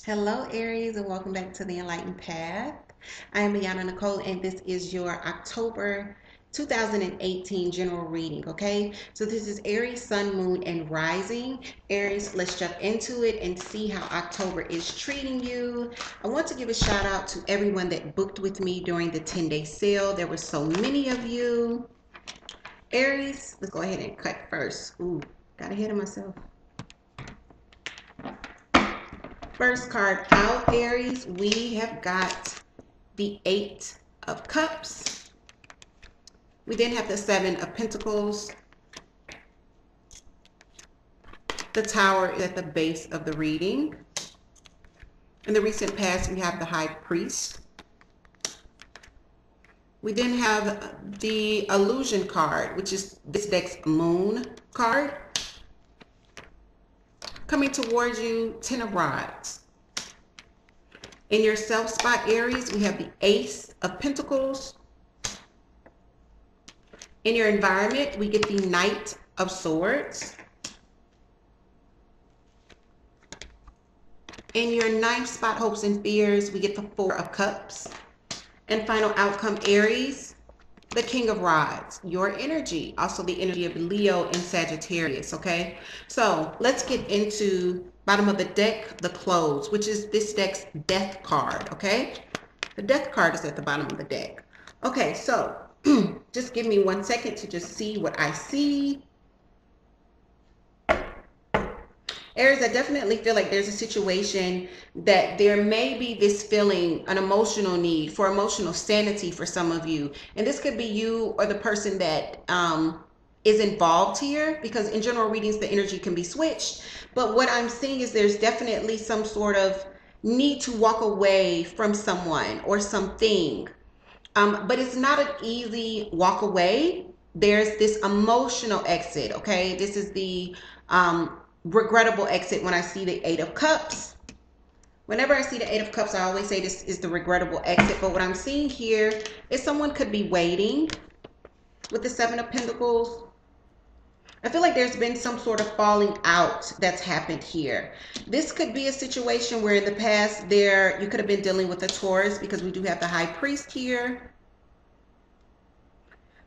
Hello, Aries, and welcome back to the Enlightened Path. I am Liana Nicole, and this is your October 2018 general reading. Okay, so this is Aries, Sun, Moon, and Rising. Aries, let's jump into it and see how October is treating you. I want to give a shout out to everyone that booked with me during the 10-day sale. There were so many of you. Aries, let's go ahead and cut first. Ooh, got ahead of myself. First card out, Aries, we have got the Eight of Cups. We then have the Seven of Pentacles. The Tower is at the base of the reading. In the recent past, we have the High Priest. We then have the Illusion card, which is this deck's Moon card. Coming towards you, Ten of Rods. In your self spot, Aries, we have the Ace of Pentacles. In your environment, we get the Knight of Swords. In your ninth spot, hopes and fears, we get the Four of Cups. And final outcome, Aries, the King of Rods, your energy, also the energy of Leo and Sagittarius, okay? So let's get into bottom of the deck, the Close, which is this deck's Death card, okay? The Death card is at the bottom of the deck. Okay, so just give me 1 second to just see what I see. Aries, I definitely feel like there's a situation that there may be this feeling, an emotional need for emotional sanity for some of you. And this could be you or the person that is involved here, because in general readings, the energy can be switched. But what I'm seeing is there's definitely some sort of need to walk away from someone or something. But it's not an easy walk away. There's this emotional exit, okay? This is the regrettable exit when I see the Eight of Cups. Whenever I see the Eight of Cups, I always say this is the regrettable exit. But what I'm seeing here is someone could be waiting with the Seven of Pentacles. I feel like there's been some sort of falling out that's happened here. This could be a situation where in the past you could have been dealing with a Taurus, because we do have the High Priest here.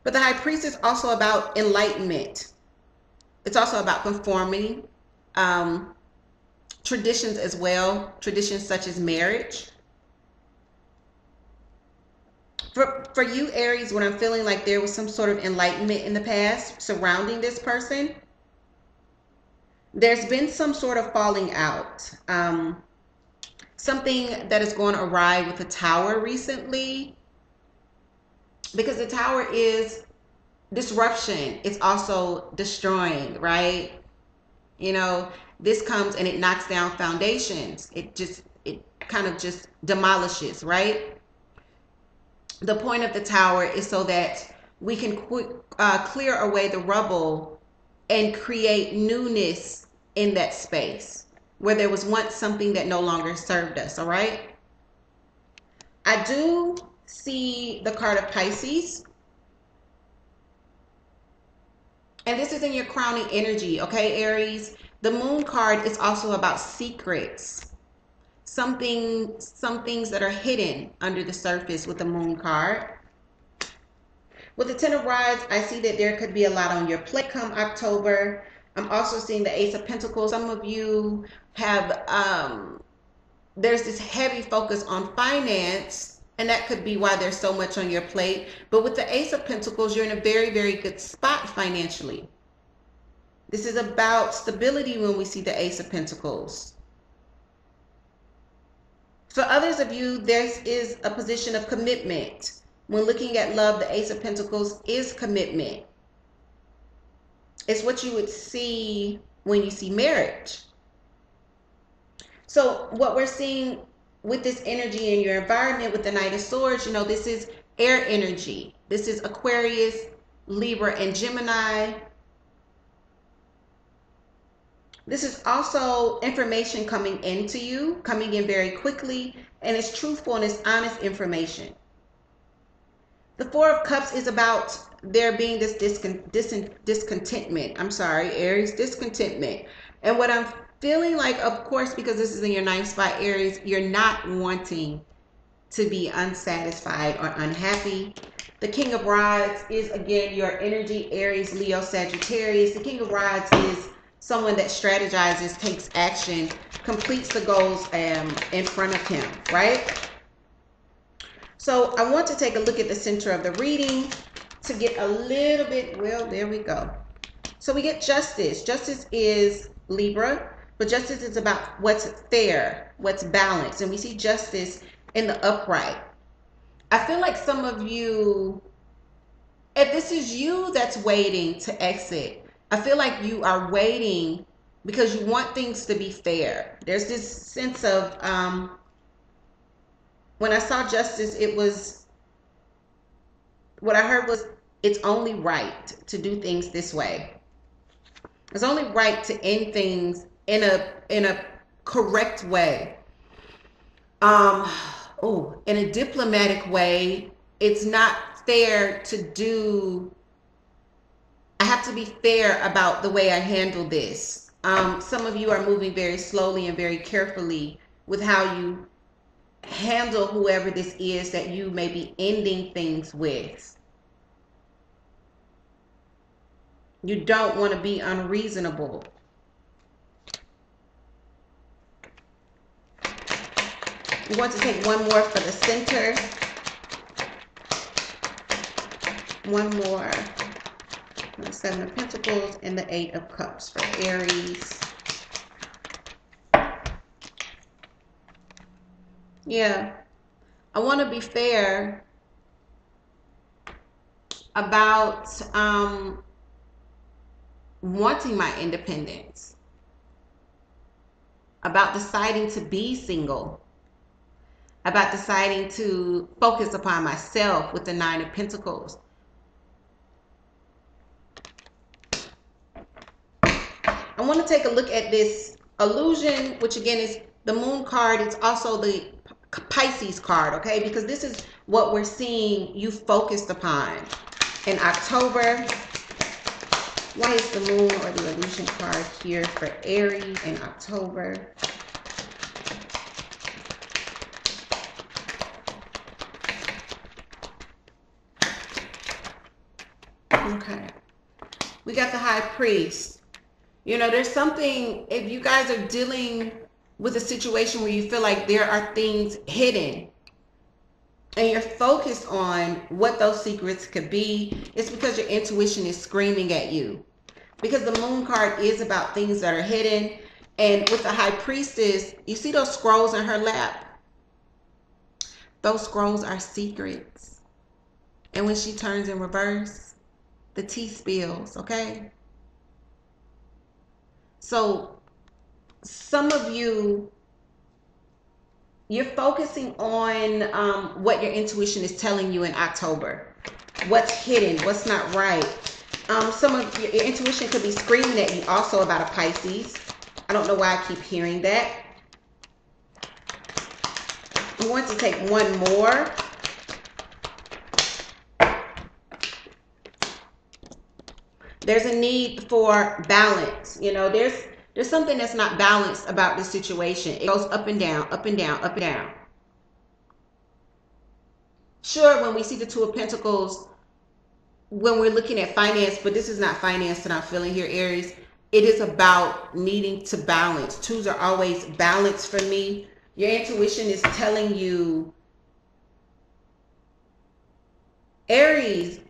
But the High Priest is also about enlightenment. It's also about conforming. Traditions as well, traditions such as marriage. For you, Aries, when I'm feeling like there was some sort of enlightenment in the past surrounding this person, there's been some sort of falling out. Something that has gone awry with the Tower recently, because the Tower is disruption. It's also destroying, right? You know, this comes and it knocks down foundations. It kind of just demolishes, right? The point of the Tower is so that we can clear away the rubble and create newness in that space where there was once something that no longer served us, all right? I do see the card of Pisces. And this is in your crowning energy, okay, Aries? The Moon card is also about secrets. Some things that are hidden under the surface with the Moon card. With the Ten of Rods, I see that there could be a lot on your plate come October. I'm also seeing the Ace of Pentacles. Some of you have, there's this heavy focus on finance, and that could be why there's so much on your plate. But with the Ace of Pentacles, you're in a very, very good spot financially. This is about stability when we see the Ace of Pentacles. For others of you, this is a position of commitment. When looking at love, the Ace of Pentacles is commitment. It's what you would see when you see marriage. So what we're seeing with this energy in your environment with the Knight of Swords, you know, this is air energy. This is Aquarius, Libra, and Gemini. This is also information coming into you, coming in very quickly, and it's truthful and it's honest information. The Four of Cups is about there being this discontentment. I'm sorry, Aries, discontentment. And what I'm feeling like, of course, because this is in your ninth spot, Aries, you're not wanting to be unsatisfied or unhappy. The King of Rods is, again, your energy, Aries, Leo, Sagittarius. The King of Rods is someone that strategizes, takes action, completes the goals in front of him, right? So I want to take a look at the center of the reading to get a little bit, well, there we go. So we get Justice. Justice is Libra, but Justice is about what's fair, what's balanced. And we see Justice in the upright. I feel like some of you, if this is you that's waiting to exit, I feel like you are waiting because you want things to be fair. There's this sense of, when I saw Justice, it was, what I heard was, it's only right to do things this way. It's only right to end things in a correct way. In a diplomatic way. It's not fair to do. I have to be fair about the way I handle this. Some of you are moving very slowly and very carefully with how you handle whoever this is that you may be ending things with. You don't want to be unreasonable. We want to take one more for the center. One more. The Seven of Pentacles and the Eight of Cups for Aries. Yeah. I want to be fair about wanting my independence. About deciding to be single. About deciding to focus upon myself with the Nine of Pentacles. I want to take a look at this illusion, which again is the Moon card. It's also the Pisces card, okay? Because this is what we're seeing you focused upon in October. Why is the Moon or the illusion card here for Aries in October? Okay. We got the High Priest. You know, there's something, if you guys are dealing with a situation where you feel like there are things hidden and you're focused on what those secrets could be, it's because your intuition is screaming at you. Because the Moon card is about things that are hidden. And with the High Priestess, you see those scrolls in her lap? Those scrolls are secrets. And when she turns in reverse, the tea spills, okay? So some of you, you're focusing on what your intuition is telling you in October. What's hidden, what's not right. Some of your intuition could be screaming at you also about a Pisces. I don't know why I keep hearing that. I'm going to take one more. There's a need for balance. You know, there's something that's not balanced about this situation. It goes up and down, up and down, up and down. Sure, when we see the Two of Pentacles, when we're looking at finance, but this is not finance that I'm feeling here, Aries. It is about needing to balance. Twos are always balanced for me. Your intuition is telling you, Aries,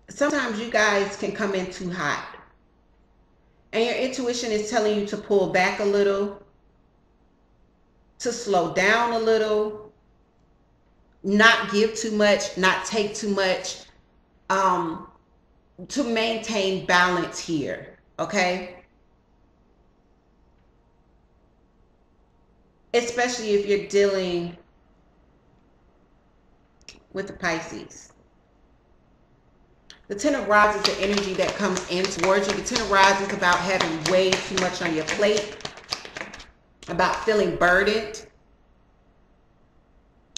sometimes you guys can come in too hot. And your intuition is telling you to pull back a little, to slow down a little, not give too much, not take too much, to maintain balance here, okay? Especially if you're dealing with the Pisces. The Ten of Rods is the energy that comes in towards you. The Ten of Rods is about having way too much on your plate, about feeling burdened.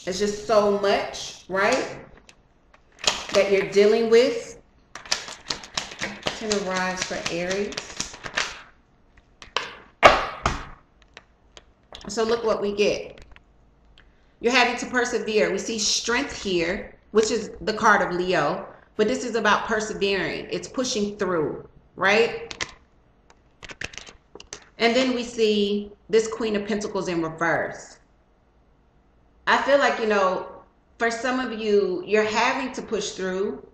It's just so much, right, that you're dealing with. Ten of Rods for Aries. So look what we get. You're having to persevere. We see strength here, which is the card of Leo, but this is about persevering. It's pushing through, right? And then we see this Queen of Pentacles in reverse. I feel like, you know, for some of you, you're having to push through.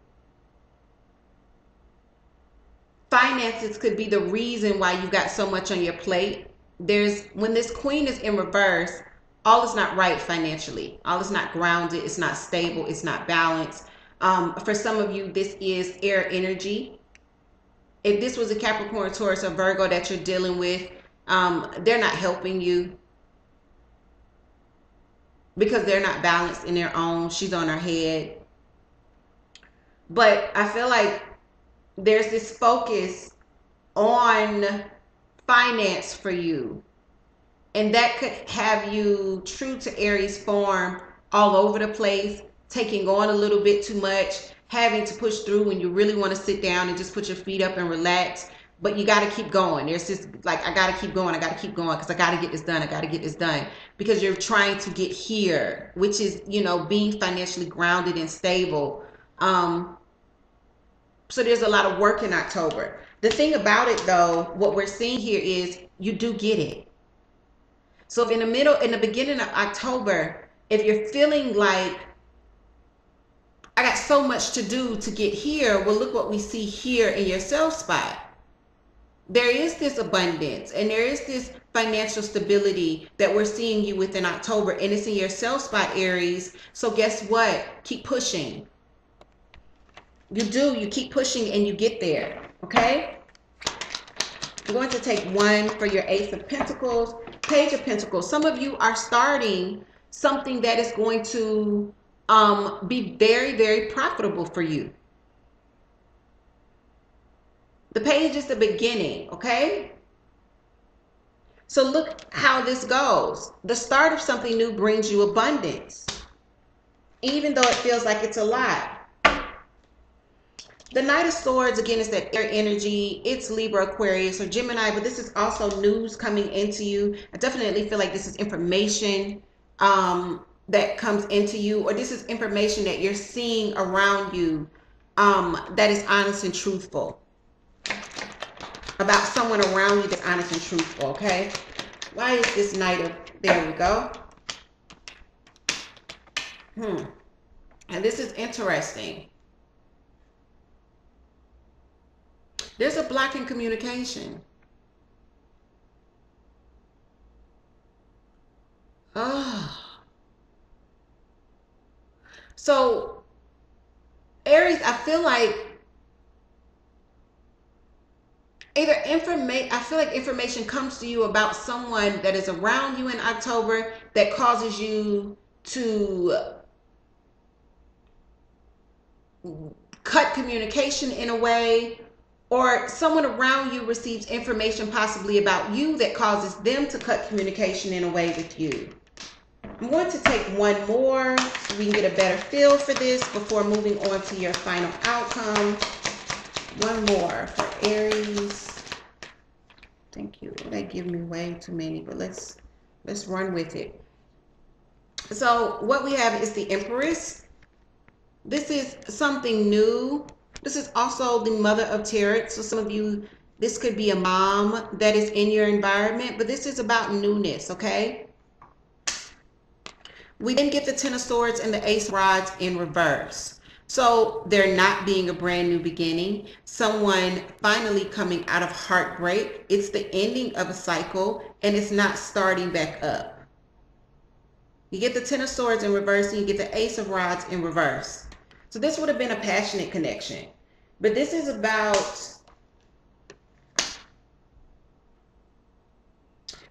Finances could be the reason why you got so much on your plate. When this Queen is in reverse, all is not right financially. All is not grounded. It's not stable. It's not balanced. For some of you, this is air energy. If this was a Capricorn, Taurus, or Virgo that you're dealing with, they're not helping you because they're not balanced in their own. She's on her head. But I feel like there's this focus on finance for you. And that could have you true to Aries form all over the place, taking on a little bit too much, having to push through when you really want to sit down and just put your feet up and relax. But you got to keep going. There's this, like, I got to keep going. I got to keep going because I got to get this done. I got to get this done because you're trying to get here, which is, you know, being financially grounded and stable. So there's a lot of work in October. The thing about it, though, what we're seeing here is you do get it. So if in the beginning of October, if you're feeling like I got so much to do to get here, well, look what we see here in your self spot. There is this abundance and there is this financial stability that we're seeing you within October, and it's in your self spot, Aries. So guess what? Keep pushing. You keep pushing and you get there, okay? I'm going to take one for your Ace of Pentacles, Page of Pentacles. Some of you are starting something that is going to be very, very profitable for you. The page is the beginning, okay? So look how this goes. The start of something new brings you abundance, even though it feels like it's a lot. The Knight of Swords, again, is that air energy. It's Libra, Aquarius, or Gemini, but this is also news coming into you. I definitely feel like this is information that comes into you, or this is information that you're seeing around you that is honest and truthful. About someone around you that's honest and truthful, okay? Why is this Knight of... There we go. And this is interesting. There's a block in communication. So, Aries, I feel like I feel like information comes to you about someone that is around you in October that causes you to cut communication in a way, or someone around you receives information possibly about you that causes them to cut communication in a way with you. I'm going to take one more so we can get a better feel for this before moving on to your final outcome. One more for Aries. Thank you. They give me way too many, but let's run with it. So what we have is the Empress. This is something new. This is also the Mother of Tarot. So some of you, this could be a mom that is in your environment, but this is about newness, okay? We then get the Ten of Swords and the Ace of Rods in reverse. So there not being a brand new beginning, someone finally coming out of heartbreak. It's the ending of a cycle and it's not starting back up. You get the Ten of Swords in reverse and you get the Ace of Rods in reverse. So this would have been a passionate connection. But this is about,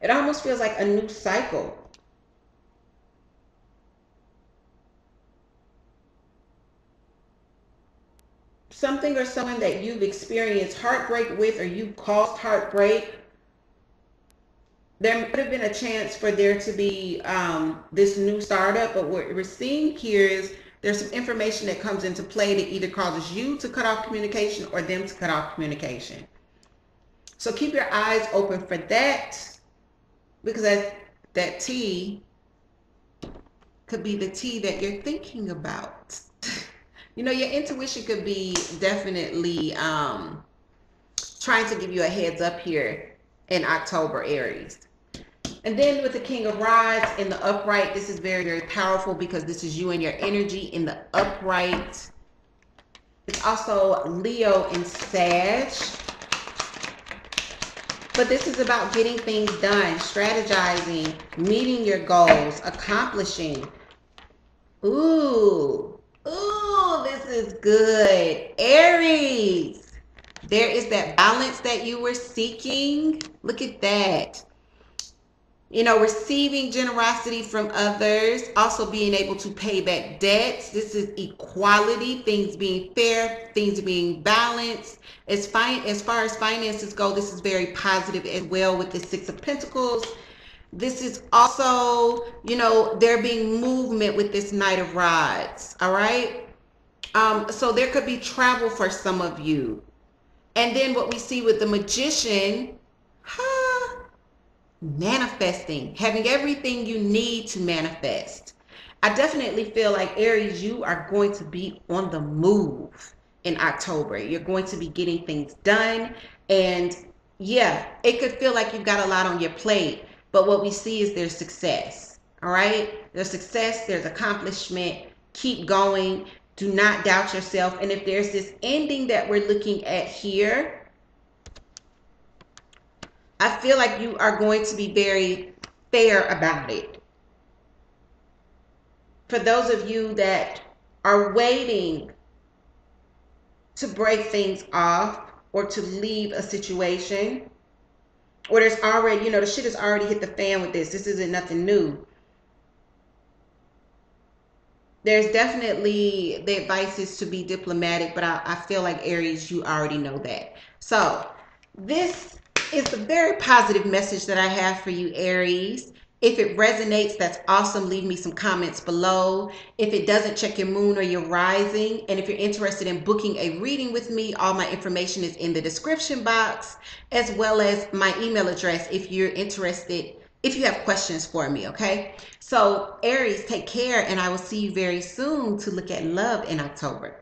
it almost feels like a new cycle. Something or someone that you've experienced heartbreak with, or you caused heartbreak. There would have been a chance for there to be this new startup, but what we're seeing here is there's some information that comes into play that either causes you to cut off communication or them to cut off communication. So keep your eyes open for that, because that tea could be the tea that you're thinking about. You know, your intuition could be definitely trying to give you a heads up here in October, Aries. And then with the King of Rods in the upright, this is very, very powerful because this is you and your energy in the upright. It's also Leo and Sag. But this is about getting things done, strategizing, meeting your goals, accomplishing. Ooh, this is good. Aries, there is that balance that you were seeking. Look at that. You know, receiving generosity from others, also being able to pay back debts. This is equality, things being fair, things being balanced. As far as finances go, this is very positive as well with the Six of Pentacles. This is also, you know, there being movement with this Knight of Rods. All right. So there could be travel for some of you. And then what we see with the Magician, manifesting, having everything you need to manifest. I definitely feel like Aries, you are going to be on the move in October. You're going to be getting things done. And yeah, it could feel like you've got a lot on your plate, but what we see is there's success. All right. There's success, there's accomplishment. Keep going. Do not doubt yourself. And if there's this ending that we're looking at here, I feel like you are going to be very fair about it. For those of you that are waiting to break things off or to leave a situation, or there's already, you know, the shit has already hit the fan with this. This isn't nothing new. There's definitely, the advice is to be diplomatic, but I feel like Aries, you already know that. So this is the very positive message that I have for you, Aries. If it resonates, that's awesome. Leave me some comments below. If it doesn't, check your moon or your rising. And if you're interested in booking a reading with me, all my information is in the description box, as well as my email address if you're interested, if you have questions for me, okay? So Aries, take care, and I will see you very soon to look at love in October.